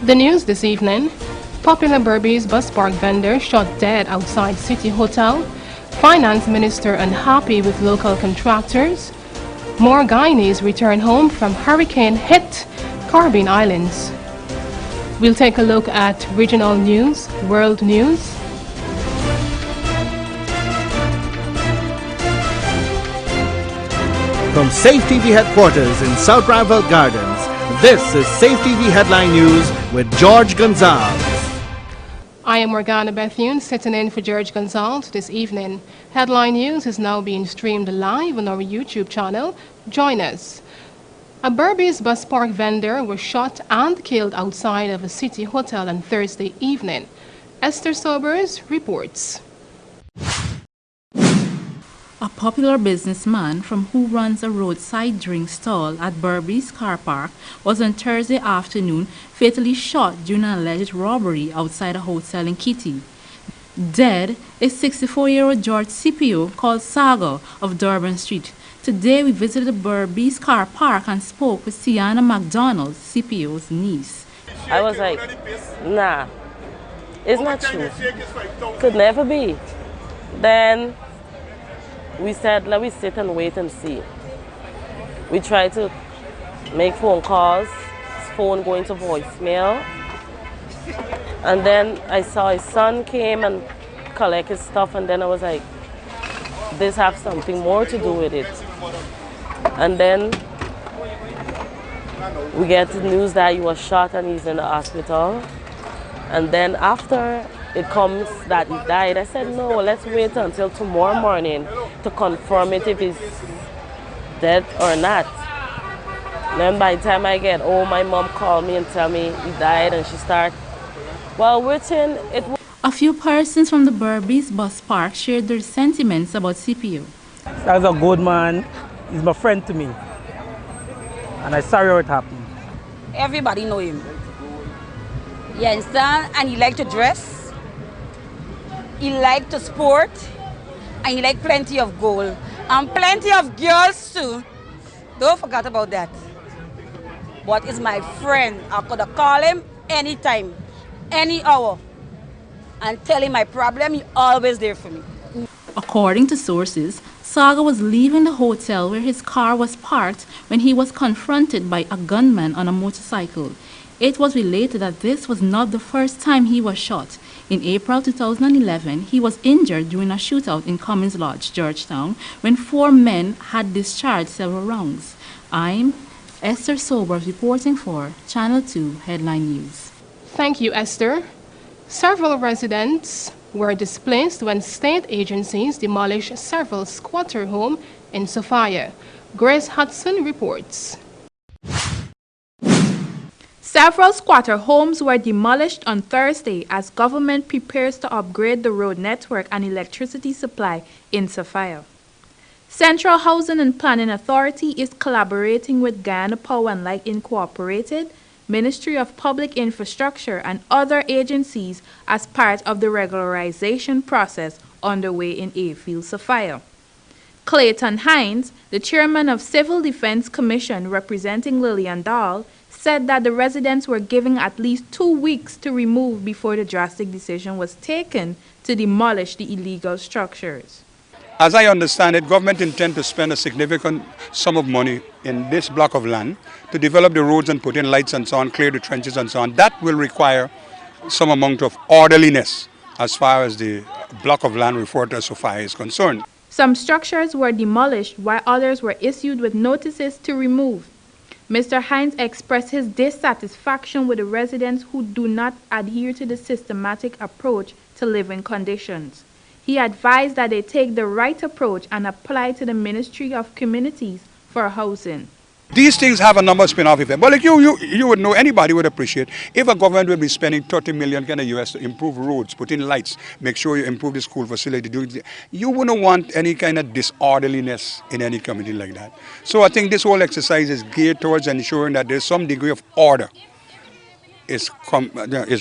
The news this evening. Popular Berbice bus park vendor shot dead outside City Hotel. Finance Minister unhappy with local contractors. More Guyanese return home from hurricane-hit Caribbean Islands. We'll take a look at regional news, world news. From Safe TV headquarters in South Rival Gardens, this is Safe TV Headline News with George Gonzalez. I am Morgana Bethune, sitting in for George Gonzalez this evening. Headline News is now being streamed live on our YouTube channel. Join us. A Berbice bus park vendor was shot and killed outside of a city hotel on Thursday evening. Esther Sobers reports. A popular businessman from who runs a roadside drink stall at Berbice car park was on Thursday afternoon fatally shot during an alleged robbery outside a hotel in Kitty. Dead is 64-year-old George Scipio, called Saga, of Durban Street. Today we visited the Berbice car park and spoke with Tiana McDonald, Scipio's niece. I was like, nah, it's not true. Could never be. Then we said, let me sit and wait and see. We tried to make phone calls, his phone going to voicemail. And then I saw his son came and collect his stuff, and then I was like, this have something more to do with it. And then we get the news that he was shot and he's in the hospital. And then after it comes that he died, I said, no, let's wait until tomorrow morning to confirm it if he's dead or not. Then by the time I get home, my mom called me and tell me he died, and she started, well, within it. A few persons from the Berbice bus park shared their sentiments about Scipio. That's a good man. He's my friend to me. And I'm sorry how it happened. Everybody know him. You understand? And he like to dress. He like to sport. And he like plenty of gold. And plenty of girls too. Don't forget about that. But he's my friend. I could have called him anytime, any hour, and tell him my problem. He always there for me. According to sources, Saga was leaving the hotel where his car was parked when he was confronted by a gunman on a motorcycle. It was related that this was not the first time he was shot. In April 2011, he was injured during a shootout in Cummins Lodge, Georgetown, when 4 men had discharged several rounds. I'm Esther Sobers reporting for Channel 2 Headline News. Thank you, Esther. Several residents were displaced when state agencies demolished several squatter homes in Sofia. Grace Hudson reports. Several squatter homes were demolished on Thursday as government prepares to upgrade the road network and electricity supply in Sofia. Central Housing and Planning Authority is collaborating with Guyana Power and Light Incorporated, Ministry of Public Infrastructure, and other agencies as part of the regularization process underway in Ayfield, Sofia. Clayton Hines, the chairman of Civil Defense Commission representing Lillian Dahl, said that the residents were given at least 2 weeks to remove before the drastic decision was taken to demolish the illegal structures. As I understand it, government intends to spend a significant sum of money in this block of land to develop the roads and put in lights and so on, clear the trenches and so on. That will require some amount of orderliness as far as the block of land referred to as Sofia is concerned. Some structures were demolished while others were issued with notices to remove. Mr. Hines expressed his dissatisfaction with the residents who do not adhere to the systematic approach to living conditions. He advised that they take the right approach and apply to the Ministry of Communities for housing. These things have a number of spin-off effects. But like you would know, anybody would appreciate if a government would be spending 30 million kind of US to improve roads, put in lights, make sure you improve the school facility. You wouldn't want any kind of disorderliness in any community like that. So I think this whole exercise is geared towards ensuring that there's some degree of order is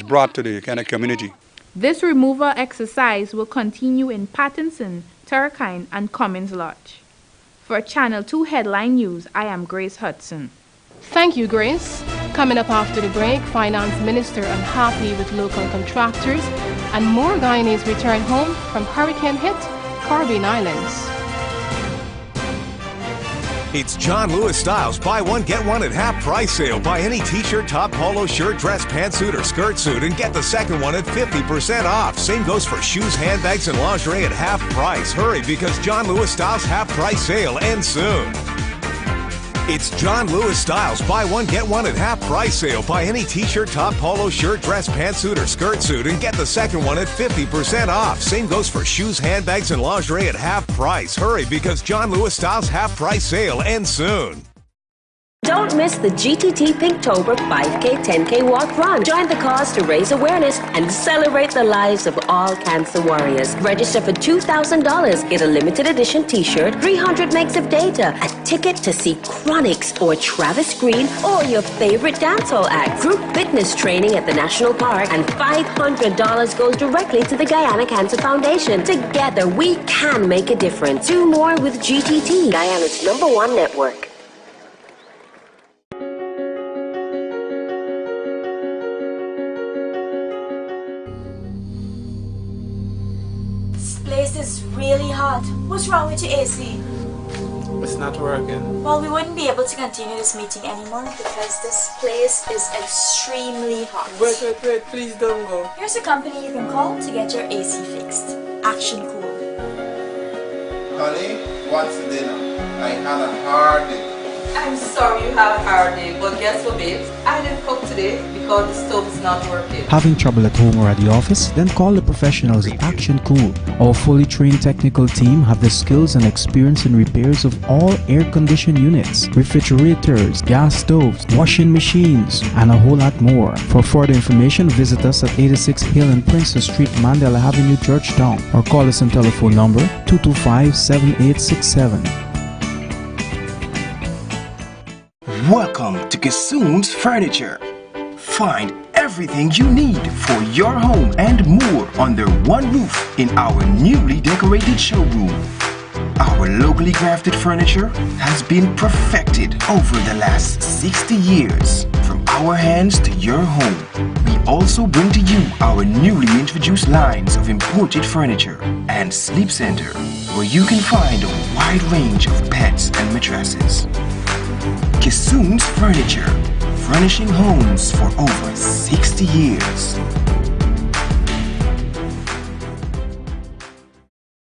brought to the kind of community. This removal exercise will continue in Pattinson, Turkine, and Cummins Lodge. For Channel 2 Headline News, I am Grace Hudson. Thank you, Grace. Coming up after the break, Finance Minister unhappy with local contractors and more Guyanese return home from hurricane-hit Caribbean Islands. It's John Lewis Styles buy one get one at half price sale. Buy any t-shirt, top, polo shirt, dress, pantsuit, or skirt suit and get the second one at 50% off. Same goes for shoes, handbags, and lingerie at half price. Hurry, because John Lewis Styles half price sale ends soon. It's John Lewis Styles buy one get one at half price sale. Buy any t-shirt, top, polo shirt, dress, pantsuit, or skirt suit and get the second one at 50% off. Same goes for shoes, handbags, and lingerie at half price. Hurry, because John Lewis Styles half price sale ends soon. Don't miss the GTT Pinktober 5K 10K walk run. Join the cause to raise awareness and celebrate the lives of all cancer warriors. Register for $2,000. Get a limited edition t-shirt, 300 megs of data, a ticket to see Chronix or Travis Green or your favorite dancehall act, group fitness training at the National Park, and $500 goes directly to the Guyana Cancer Foundation. Together, we can make a difference. Do more with GTT, Guyana's #1 network. This place is really hot. What's wrong with your AC? It's not working. Well, we wouldn't be able to continue this meeting anymore because this place is extremely hot. Wait, please don't go. Here's a company you can call to get your AC fixed. Action Cool. Honey, what's dinner? I had a hard day. I'm sorry you had a hard day, but guess what, babes? I didn't cook today because the stove is not working. Having trouble at home or at the office? Then call the professionals at Action Cool. Our fully trained technical team have the skills and experience in repairs of all air-conditioned units, refrigerators, gas stoves, washing machines, and a whole lot more. For further information, visit us at 86 Hill and Princess Street, Mandela Avenue, Georgetown, or call us on telephone number 225-7867. Welcome to Kissoon's Furniture. Find everything you need for your home and more under one roof in our newly decorated showroom. Our locally crafted furniture has been perfected over the last 60 years. From our hands to your home, we also bring to you our newly introduced lines of imported furniture and sleep center, where you can find a wide range of beds and mattresses. Kissoon's Furniture, furnishing homes for over 60 years.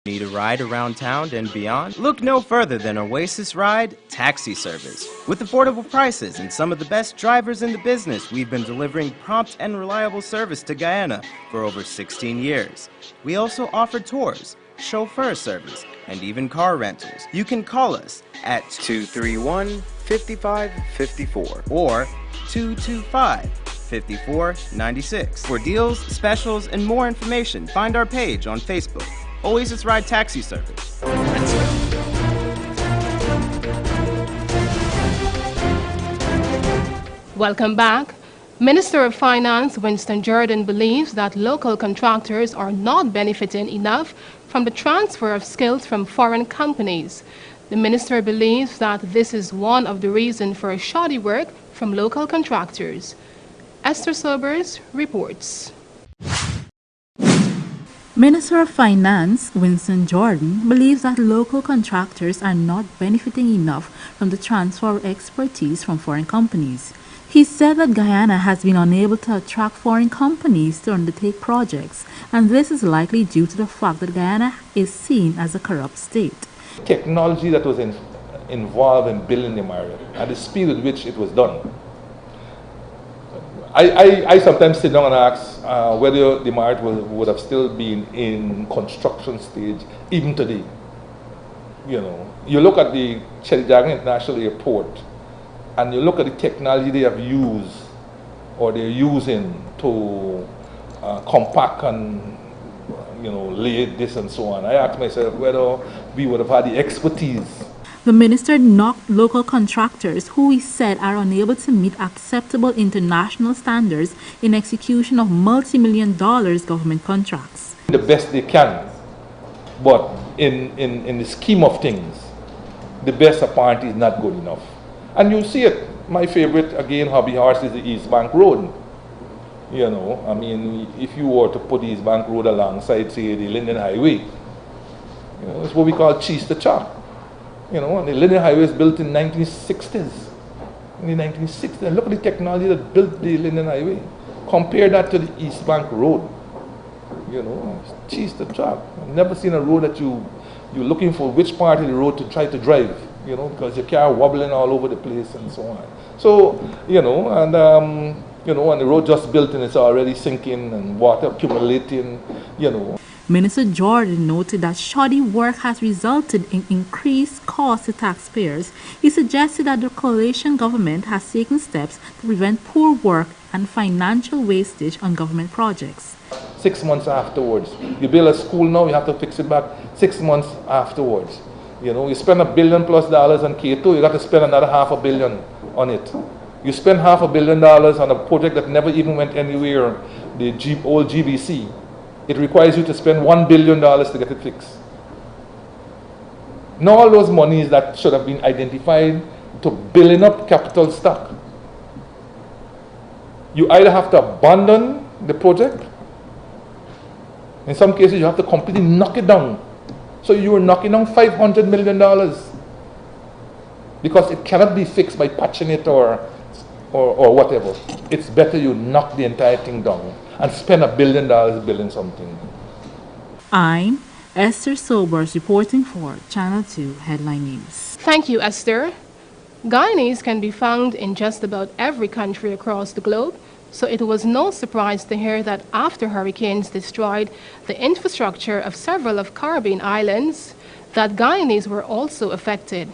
Need a ride around town and beyond? Look no further than Oasis Ride Taxi Service. With affordable prices and some of the best drivers in the business, we've been delivering prompt and reliable service to Guyana for over 16 years. We also offer tours, chauffeur service, and even car rentals. You can call us at 231-5554 or 225-5496. For deals, specials, and more information, find our page on Facebook, Oasis Ride Taxi Service. Welcome back. Minister of Finance Winston Jordan believes that local contractors are not benefiting enough from the transfer of skills from foreign companies. The minister believes that this is one of the reasons for shoddy work from local contractors. Esther Sobers reports. Minister of Finance Winston Jordan believes that local contractors are not benefiting enough from the transfer of expertise from foreign companies. He said that Guyana has been unable to attract foreign companies to undertake projects, and this is likely due to the fact that Guyana is seen as a corrupt state. Technology that was involved in building the Marriott and the speed with which it was done. I sometimes sit down and ask whether the Marriott would have still been in construction stage even today. You know, you look at the Chedijagan International Airport and you look at the technology they have used or they're using to compact and lay this and so on. I asked myself whether we would have had the expertise. The minister knocked local contractors who he said are unable to meet acceptable international standards in execution of multi-million-dollar government contracts. The best they can, but in the scheme of things, the best apparently is not good enough. And you see it My favorite, again, hobby horse is the East Bank Road. You know, I mean, if you were to put East Bank Road alongside, say, the Linden Highway, you know, it's what we call cheese to chop. You know, and the Linden Highway was built in 1960s. In the 1960s, and look at the technology that built the Linden Highway. Compare that to the East Bank Road. You know, it's cheese to chop. I've never seen a road that you're looking for which part of the road to try to drive. You know, because your car wobbling all over the place and so on. So, you know, and you know, and the road just built and it's already sinking and water accumulating, you know. Minister Jordan noted that shoddy work has resulted in increased costs to taxpayers. He suggested that the coalition government has taken steps to prevent poor work and financial wastage on government projects. 6 months afterwards. You build a school now, you have to fix it back 6 months afterwards. You know, you spend $1 billion+ on K2, you got to spend another $500 million on it. You spend $500 million on a project that never even went anywhere, the old GBC. It requires you to spend $1 billion to get it fixed. Now all those monies that should have been identified to building up capital stock. You either have to abandon the project, in some cases you have to completely knock it down. So you are knocking down $500 million because it cannot be fixed by patching it or whatever. It's better you knock the entire thing down and spend $1 billion building something. I'm Esther Sobers reporting for Channel 2 Headline News. Thank you, Esther. Guyanese can be found in just about every country across the globe, so it was no surprise to hear that after hurricanes destroyed the infrastructure of several of Caribbean islands, that Guyanese were also affected.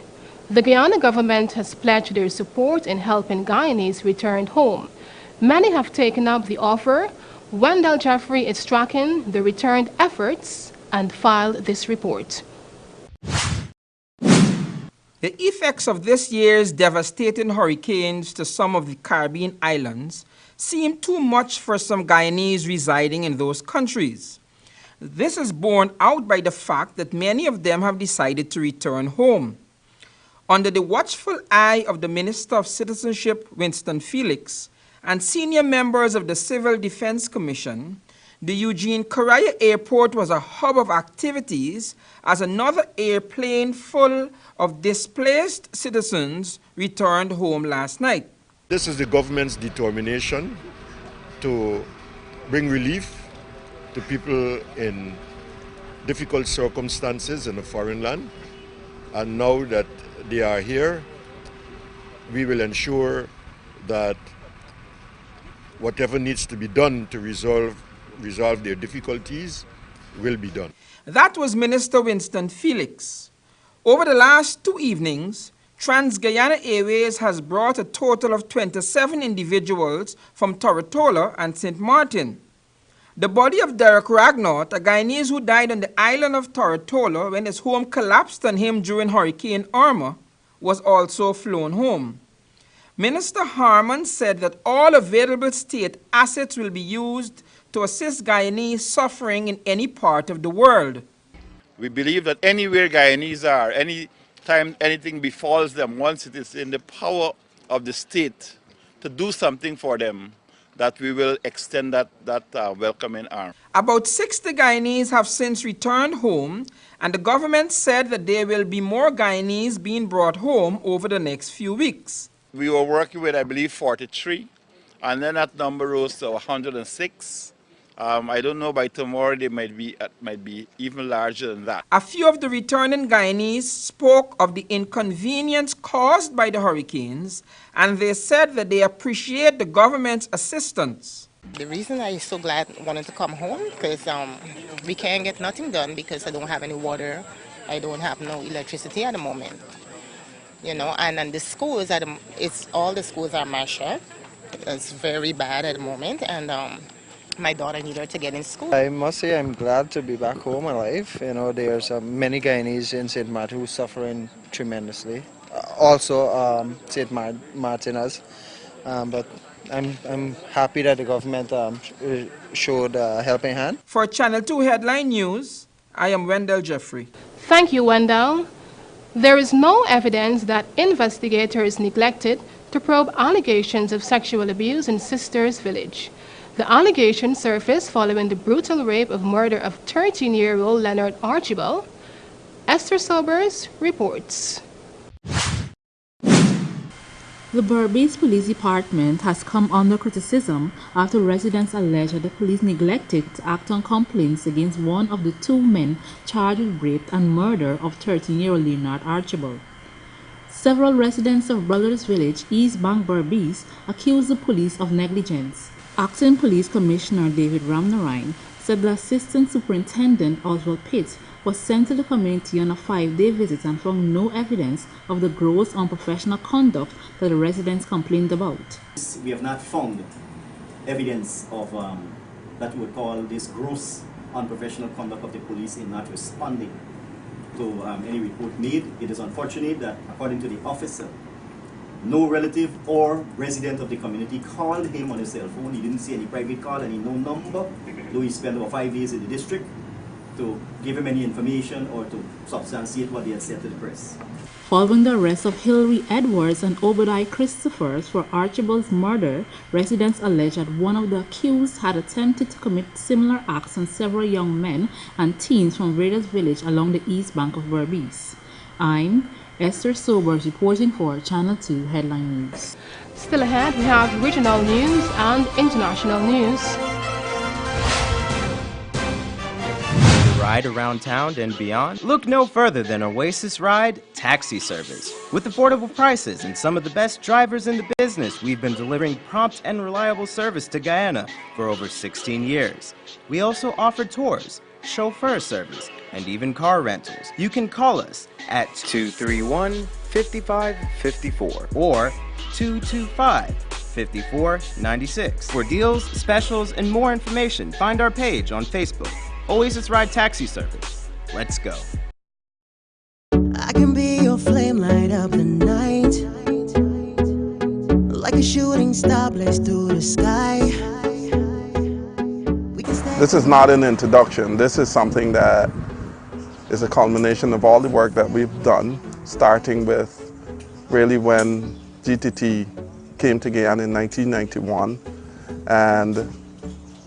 The Guyana government has pledged their support in helping Guyanese return home. Many have taken up the offer. Wendell Jeffrey is tracking the returned efforts and filed this report. The effects of this year's devastating hurricanes to some of the Caribbean islands seem too much for some Guyanese residing in those countries. This is borne out by the fact that many of them have decided to return home. Under the watchful eye of the Minister of Citizenship, Winston Felix, and senior members of the Civil Defense Commission, the Eugene Correa Airport was a hub of activities as another airplane full of displaced citizens returned home last night. This is the government's determination to bring relief to people in difficult circumstances in a foreign land. And now that they are here, we will ensure that whatever needs to be done to resolve their difficulties will be done. That was Minister Winston Felix. Over the last 2 evenings, Trans-Guyana Airways has brought a total of 27 individuals from Tortola and St. Martin. The body of Derek Ragnott, a Guyanese who died on the island of Tortola when his home collapsed on him during Hurricane Irma, was also flown home. Minister Harmon said that all available state assets will be used to assist Guyanese suffering in any part of the world. We believe that anywhere Guyanese are, any time anything befalls them, once it is in the power of the state to do something for them, that we will extend that welcoming arm. About 60 Guyanese have since returned home, and the government said that there will be more Guyanese being brought home over the next few weeks. We were working with, I believe, 43, and then that number rose to 106. I don't know, by tomorrow they might be even larger than that. A few of the returning Guyanese spoke of the inconvenience caused by the hurricanes, and they said that they appreciate the government's assistance. The reason I'm so glad wanted to come home because we can't get nothing done because I don't have any water, I don't have no electricity at the moment. You know, and the schools all the schools are mashed up. It's very bad at the moment, and my daughter needs her to get in school. I must say I'm glad to be back home alive. You know, there's many Guyanese in St. Martin who are suffering tremendously. Also, St. Martin has. But I'm happy that the government showed a helping hand. For Channel 2 Headline News, I am Wendell Jeffrey. Thank you, Wendell. There is no evidence that investigators neglected to probe allegations of sexual abuse in Sisters Village. The allegation surfaced following the brutal rape of murder of 13-year-old Leonard Archibald. Esther Sobers reports. The Berbice Police Department has come under criticism after residents allege that the police neglected to act on complaints against one of the two men charged with rape and murder of 13-year-old Leonard Archibald. Several residents of Brothers Village, East Bank, Berbice, accused the police of negligence. Acting Police Commissioner David Ramnarine said the Assistant Superintendent Oswald Pitt was sent to the community on a 5-day visit and found no evidence of the gross unprofessional conduct that the residents complained about. We have not found evidence of that we would call this gross unprofessional conduct of the police in not responding to any report made. It is unfortunate that, according to the officer, no relative or resident of the community called him on his cell phone. He didn't see any private call, any no number, though he spent over 5 days in the district, to give him any information or to substantiate what he had said to the press. Following the arrest of Hillary Edwards and Obadiah Christophers for Archibald's murder, residents allege that one of the accused had attempted to commit similar acts on several young men and teens from various villages along the east bank of Berbice. I'm Esther Sobers reporting for Channel 2 Headline News. Still ahead, we have regional news and international news. Ride around town and beyond? Look no further than Oasis Ride taxi service. With affordable prices and some of the best drivers in the business, we've been delivering prompt and reliable service to Guyana for over 16 years. We also offer tours, chauffeur service, and even car rentals. You can call us at 231-5554 or 225-5496. For deals, specials, and more information, find our page on Facebook. Oasis Ride Taxi Service. Let's go. I can be your flame, light up the night. Like a shooting star blazed through the sky. This is not an introduction. This is something that is a culmination of all the work that we've done, starting with really when GTT came to Guyana in 1991, and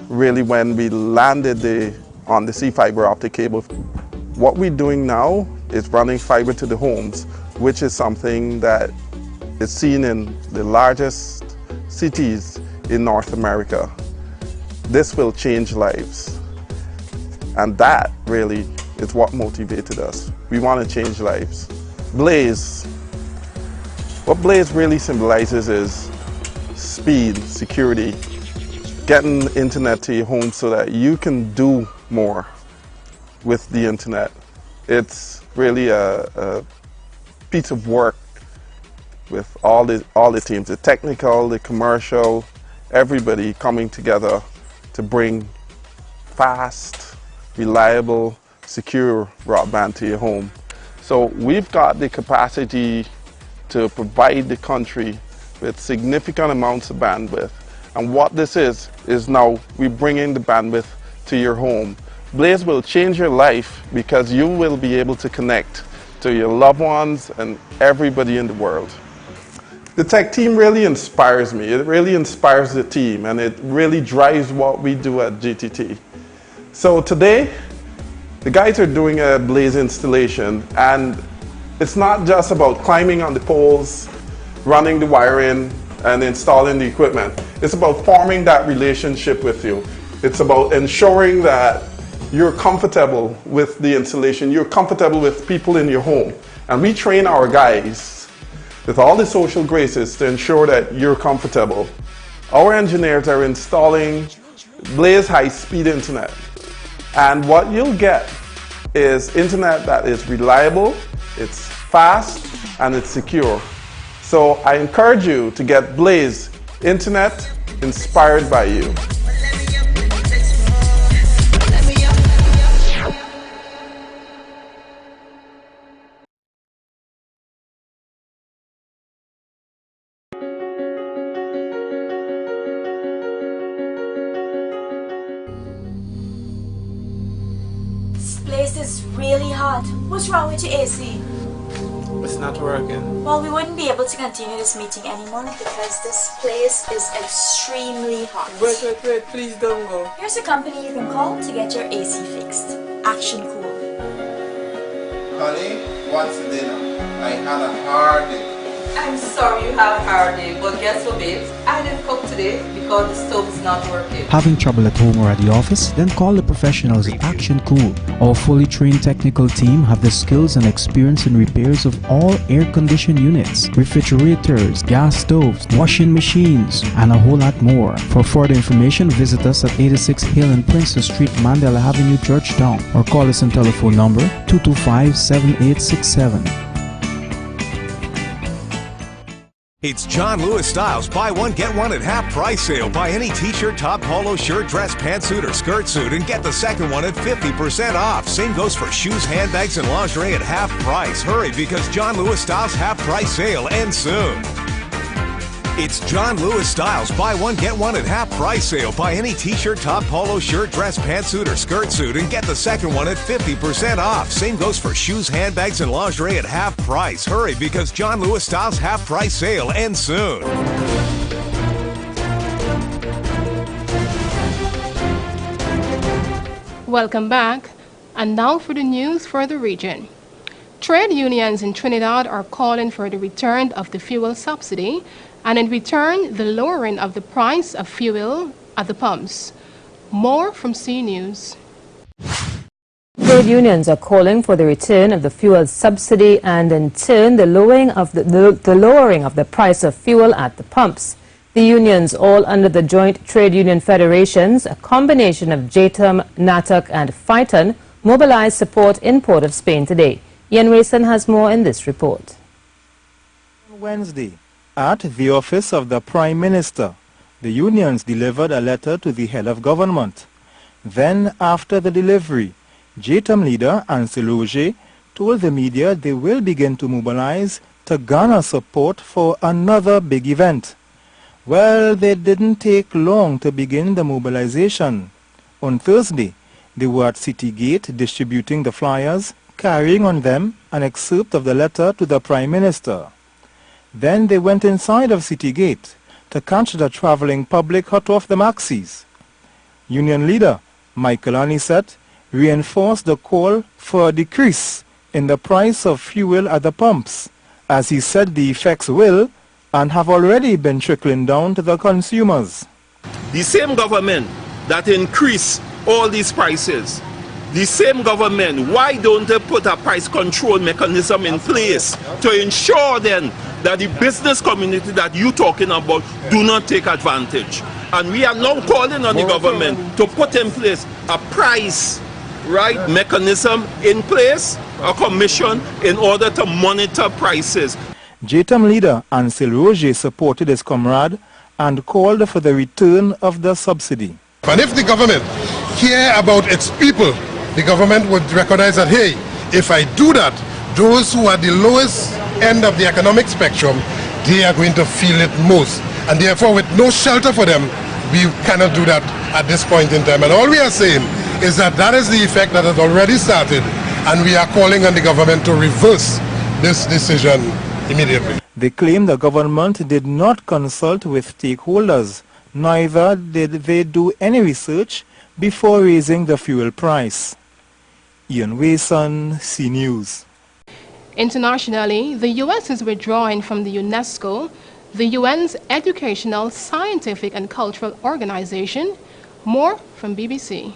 really when we landed on the sea fiber optic cable. What we're doing now is running fiber to the homes, which is something that is seen in the largest cities in North America. This will change lives. And that really is what motivated us. We want to change lives. Blaze. What Blaze really symbolizes is speed, security, getting internet to your home so that you can do more with the internet. It's really a piece of work with all the teams, the technical, the commercial, everybody coming together to bring fast, reliable, secure broadband to your home. So we've got the capacity to provide the country with significant amounts of bandwidth. And what this is now we bring in the bandwidth to your home. Blaze will change your life because you will be able to connect to your loved ones and everybody in the world. The tech team really inspires me. It really inspires the team, and it really drives what we do at GTT. So today, the guys are doing a Blaze installation, and it's not just about climbing on the poles, running the wiring, and installing the equipment. It's about forming that relationship with you. It's about ensuring that you're comfortable with the installation, you're comfortable with people in your home. And we train our guys with all the social graces to ensure that you're comfortable. Our engineers are installing Blaze high-speed internet. And what you'll get is internet that is reliable, it's fast, and it's secure. So I encourage you to get Blaze internet inspired by you. This place is really hot. What's wrong with your AC? It's not working. Well, we wouldn't be able to continue this meeting anymore because this place is extremely hot. Wait, please don't go. Here's a company you can call to get your AC fixed. Action Cool. Honey, what's dinner? I had a hard day. I'm sorry you have a hard day, but guess what, babes? I didn't cook today because the stove is not working. Having trouble at home or at the office? Then call the professionals at Action Cool. Our fully trained technical team have the skills and experience in repairs of all air-conditioned units, refrigerators, gas stoves, washing machines, and a whole lot more. For further information, visit us at 86 Hill and Princess Street, Mandela Avenue, Georgetown, or call us on telephone number 225-7867. It's John Lewis Styles buy one get one at half price sale. Buy any t-shirt, top, polo shirt, dress, pantsuit, or skirt suit and get the second one at 50% off. Same goes for shoes, handbags, and lingerie at half price. Hurry, because John Lewis Styles half price sale ends soon. It's John Lewis Styles buy one get one at half price sale. Buy any t-shirt, top, polo shirt, dress, pantsuit, or skirt suit and get the second one at 50% off. Same goes for shoes, handbags, and lingerie at half price. Hurry, because John Lewis Styles half price sale ends soon. Welcome back. And now for the news for the region. Trade unions in Trinidad are calling for the return of the fuel subsidy and in return, the lowering of the price of fuel at the pumps. More from C News. Trade unions are calling for the return of the fuel subsidy and in turn the lowering of the price of fuel at the pumps. The unions, all under the Joint Trade Union Federations, a combination of JTUM, NATUC and FITON, mobilized support in Port of Spain today. Ian Rayson has more in this report. On Wednesday, at the office of the Prime Minister, the unions delivered a letter to the head of government. Then, after the delivery, JTUM leader Ansel Roger told the media they will begin to mobilize to garner support for another big event. Well, they didn't take long to begin the mobilization. On Thursday, they were at City Gate distributing the flyers, carrying on them an excerpt of the letter to the Prime Minister. Then they went inside of City Gate to catch the traveling public hot off the maxis. Union leader Michael Anisette reinforced the call for a decrease in the price of fuel at the pumps, as he said the effects will and have already been trickling down to the consumers. The same government that increased all these prices, the same government, why don't they put a price control mechanism in place to ensure then that the business community that you're talking about do not take advantage? And we are now calling on the government to put in place a price mechanism in place, a commission, in order to monitor prices. JTUM leader Ansel Roger supported his comrade and called for the return of the subsidy. And if the government care about its people, the government would recognize that, hey, if I do that, those who are the lowest end of the economic spectrum, they are going to feel it most. And therefore, with no shelter for them, we cannot do that at this point in time. And all we are saying is that that is the effect that has already started, and we are calling on the government to reverse this decision immediately. They claim the government did not consult with stakeholders, neither did they do any research before raising the fuel price. Ian Wayson, C News. Internationally, the U.S. is withdrawing from the UNESCO, the UN's educational, scientific and cultural organization. More from BBC.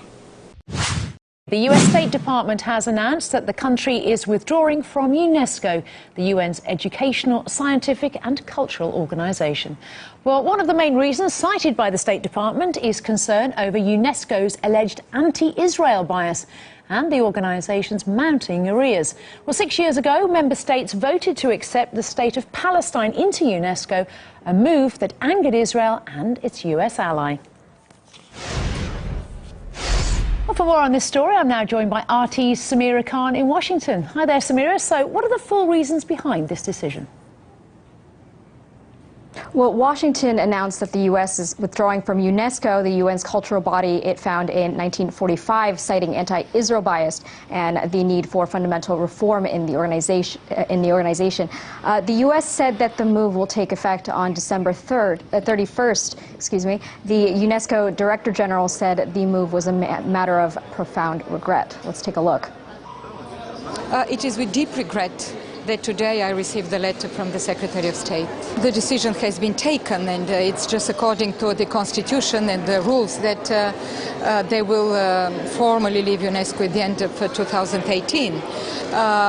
The U.S. State Department has announced that the country is withdrawing from UNESCO, the UN's educational, scientific and cultural organization. Well, one of the main reasons cited by the State Department is concern over UNESCO's alleged anti-Israel bias and the organization's mounting arrears. Well, 6 years ago, member states voted to accept the state of Palestine into UNESCO, a move that angered Israel and its U.S. ally. Well, for more on this story, I'm now joined by RT's Samira Khan in Washington. Hi there, Samira. So what are the full reasons behind this decision? Well, Washington announced that the U.S. is withdrawing from UNESCO, the UN's cultural body it found in 1945, citing anti-Israel bias and the need for fundamental reform in the organization. The U.S. said that the move will take effect on December 31st. The UNESCO Director General said the move was a matter of profound regret. Let's take a look. It is with deep regret that today I received the letter from the Secretary of State. The decision has been taken, and it's just according to the Constitution and the rules that they will formally leave UNESCO at the end of 2018.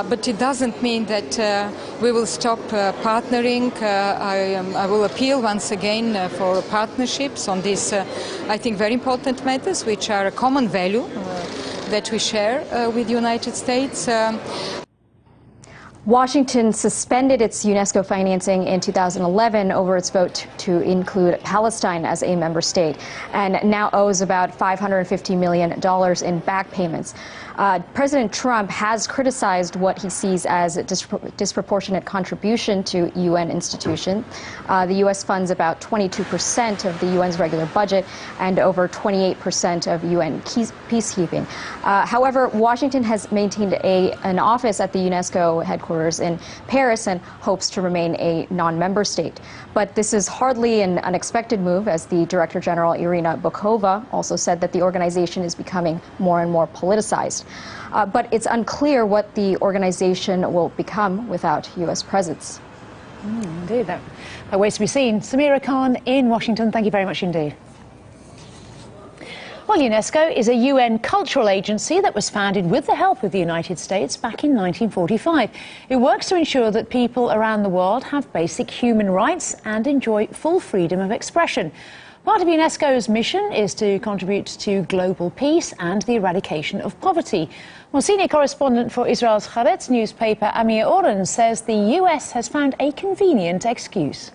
But it doesn't mean that we will stop partnering. I will appeal once again for partnerships on these, I think, very important matters, which are a common value that we share with the United States. Washington suspended its UNESCO financing in 2011 over its vote to include Palestine as a member state, and now owes about $550 million in back payments. President Trump has criticized what he sees as a disproportionate contribution to UN institutions. The U.S. funds about 22% of the UN's regular budget and over 28% of UN peacekeeping. However, Washington has maintained an office at the UNESCO headquarters in Paris and hopes to remain a non-member state. But this is hardly an unexpected move, as the Director General Irina Bokova also said that the organization is becoming more and more politicized. But it's unclear what the organization will become without U.S. presence. Indeed, that waits to be seen. Samira Khan in Washington, thank you very much indeed. Well, UNESCO is a UN cultural agency that was founded with the help of the United States back in 1945. It works to ensure that people around the world have basic human rights and enjoy full freedom of expression. Part of UNESCO's mission is to contribute to global peace and the eradication of poverty. Well, senior correspondent for Israel's Haaretz newspaper, Amir Oren, says the US has found a convenient excuse.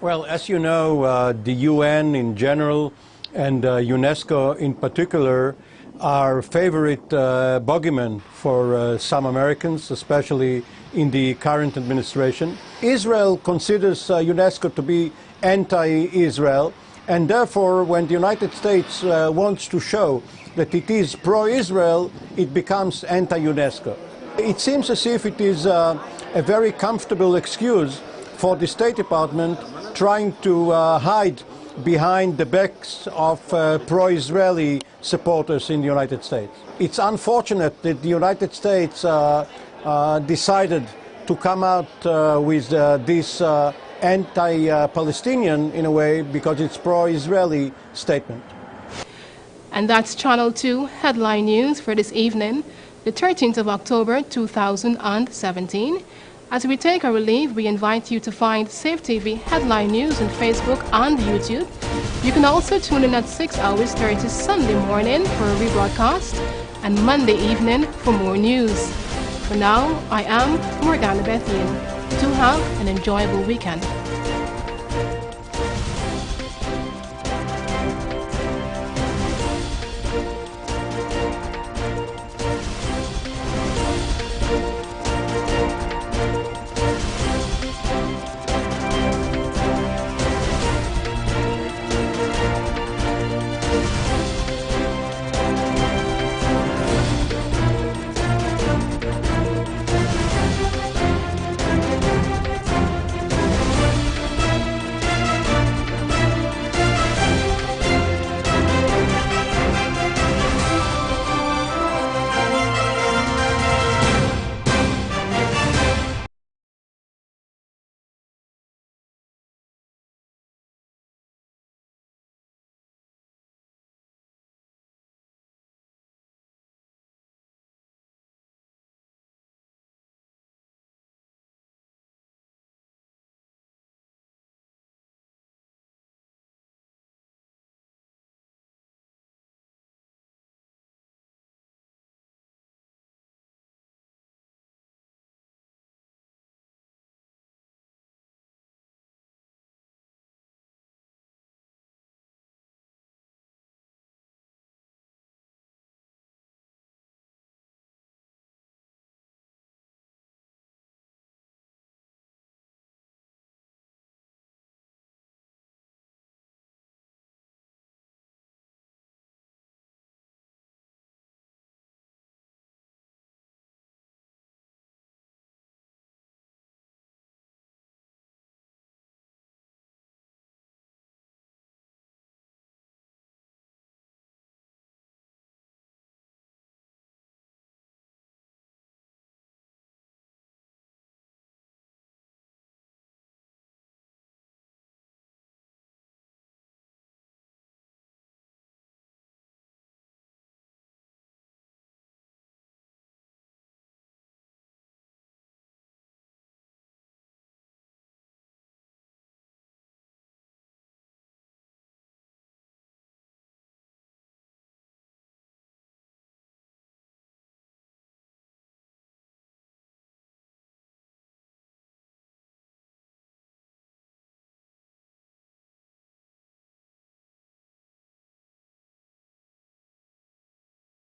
Well, as you know, the UN in general and UNESCO in particular are favorite bogeymen for some Americans, especially in the current administration. Israel considers UNESCO to be anti-Israel, and therefore when the United States wants to show that it is pro-Israel, it becomes anti-UNESCO. It seems as if it is a very comfortable excuse for the State Department trying to hide behind the backs of pro-Israeli supporters in the United States. It's unfortunate that the United States decided to come out with this anti-Palestinian, in a way, because it's pro-Israeli statement. And that's Channel 2 headline news for this evening, the 13th of October 2017. As we take our leave, we invite you to find Safe TV headline news on Facebook and YouTube. You can also tune in at 6:30 Sunday morning for a rebroadcast and Monday evening for more news. For now, I am Morgana Bethian. Do have an enjoyable weekend.